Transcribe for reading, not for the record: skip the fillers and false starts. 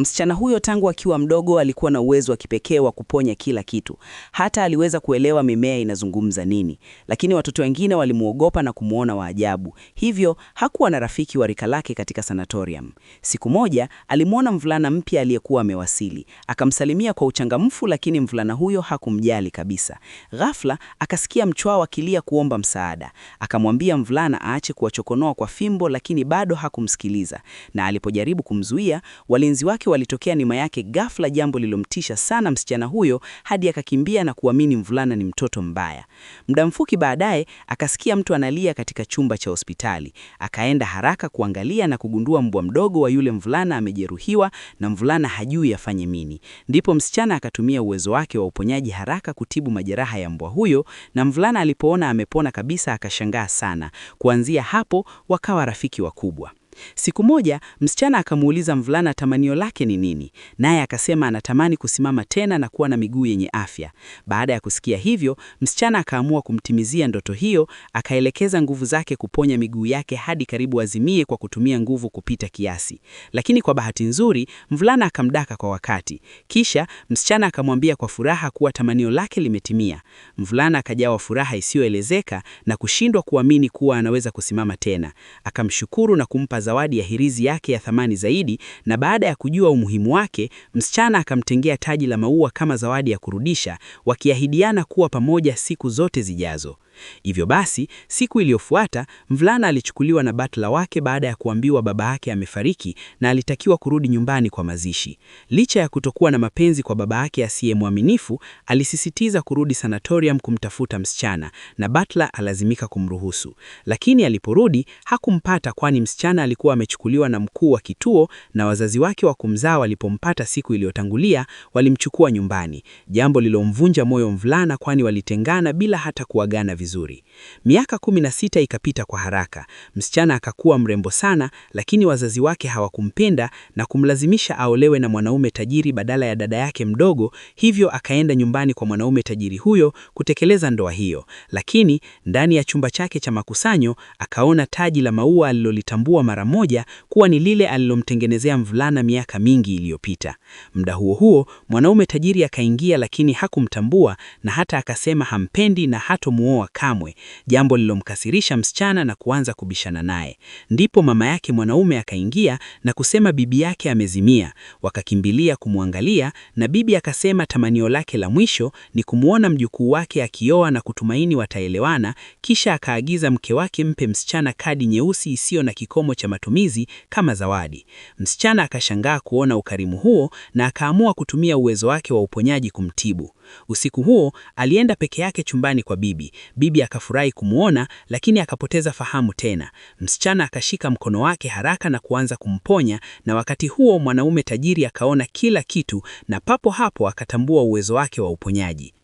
Msichana huyo tangu akiwa mdogo alikuwa na uwezo wa kipekee wa kuponya kila kitu. Hata aliweza kuelewa mimea inazungumza nini. Lakini watoto wengine walimuogopa na kumuona wa ajabu. Hivyo hakuwa na rafiki wa rika lake katika sanatorium. Siku moja alimuona mvulana mpya aliyekuwa amewasili. Akamsalimia kwa uchangamfu, lakini mvulana huyo hakumjali kabisa. Ghafla akasikia mchwa akilia kuomba msaada. Akamwambia mvulana aache kuwachokonoa kwa fimbo, lakini bado hakumsikiliza. Na alipojaribu kumzuia, walinzi wake walitokea nyuma yake ghafla, jambo lilomtisha sana msichana huyo hadi akakimbia na kuamini mvulana ni mtoto mbaya. Muda mfupi baadaye akasikia mtu analia katika chumba cha hospitali. Akaenda haraka kuangalia na kugundua mbwa mdogo wa yule mvulana amejeruhiwa na mvulana hajui afanye nini. Ndipo msichana akatumia uwezo wake wa uponyaji haraka kutibu majeraha ya mbwa huyo, na mvulana alipoona amepona kabisa akashangaa sana. Kuanzia hapo wakawa rafiki wakubwa. Siku moja msichana akamuuliza mvulana tamanio lake ni nini, naye akasema anatamani kusimama tena na kuwa na miguu yenye afya. Baada ya kusikia hivyo, msichana akaamua kumtimizia ndoto hiyo. Akaelekeza nguvu zake kuponya miguu yake hadi karibu azimie kwa kutumia nguvu kupita kiasi. Lakini kwa bahati nzuri, mvulana akamdaka kwa wakati. Kisha msichana akamwambia kwa furaha kuwa tamanio lake limetimia. Mvulana akajawa furaha isiyoelezeka na kushindwa kuamini kuwa anaweza kusimama tena. Akamshukuru na kumpa zawadi ya hirizi yake ya thamani zaidi, na baada ya kujua umuhimu wake, msichana akamtengea taji la maua kama zawadi ya kurudisha, wakiahidiana kuwa pamoja siku zote zijazo. Hivyo basi, siku iliyofuata, mvulana alichukuliwa na butler wake baada ya kuambiwa baba yake amefariki na alitakiwa kurudi nyumbani kwa mazishi. Licha ya kutokuwa na mapenzi kwa baba yake asiye mwaminifu, alisisitiza kurudi sanatorium kumtafuta msichana, na butler alazimika kumruhusu. Lakini aliporudi, hakumpata, kwani msichana alikuwa amechukuliwa na mkuu wa kituo, na wazazi wake wa kumzaa walipompata siku iliyotangulia, walimchukua nyumbani. Jambo lilomvunja moyo mvulana, kwani walitengana bila hata kuagana vizuri. Miaka 16 ikapita kwa haraka. Msichana akakuwa mrembo sana, lakini wazazi wake hawakumpenda na kumlazimisha aolewe na mwanaume tajiri badala ya dada yake mdogo. Hivyo akaenda nyumbani kwa mwanaume tajiri huyo kutekeleza ndoa hiyo. Lakini ndani ya chumba chake cha makusanyo akaona taji la maua alilolitambua mara moja kuwa ni lile alilomtengenezea mvulana miaka mingi iliyopita. Muda huo huo mwanaume tajiri akaingia, lakini hakumtambua na hata akasema hampendi na hatomuoa kamwe, jambo lilomkasirisha msichana na kuanza kubishana naye. Ndipo mama yake mwanaume akaingia na kusema bibi yake amezimia. Wakakimbilia kumwangalia, na bibi akasema tamanio lake la mwisho ni kumuona mjukuu wake akioa na kutumaini wataelewana. Kisha akaagiza mke wake mpe msichana kadi nyeusi isiyo na kikomo cha matumizi kama zawadi. Msichana akashangaa kuona ukarimu huo na akaamua kutumia uwezo wake wa uponyaji kumtibu. Usiku huo alienda peke yake chumbani kwa bibi. Bibi akafurahi kumuona, lakini akapoteza fahamu tena. Msichana akashika mkono wake haraka na kuanza kumponya, na wakati huo mwanaume tajiri akaona kila kitu na papo hapo akatambua uwezo wake wa uponyaji.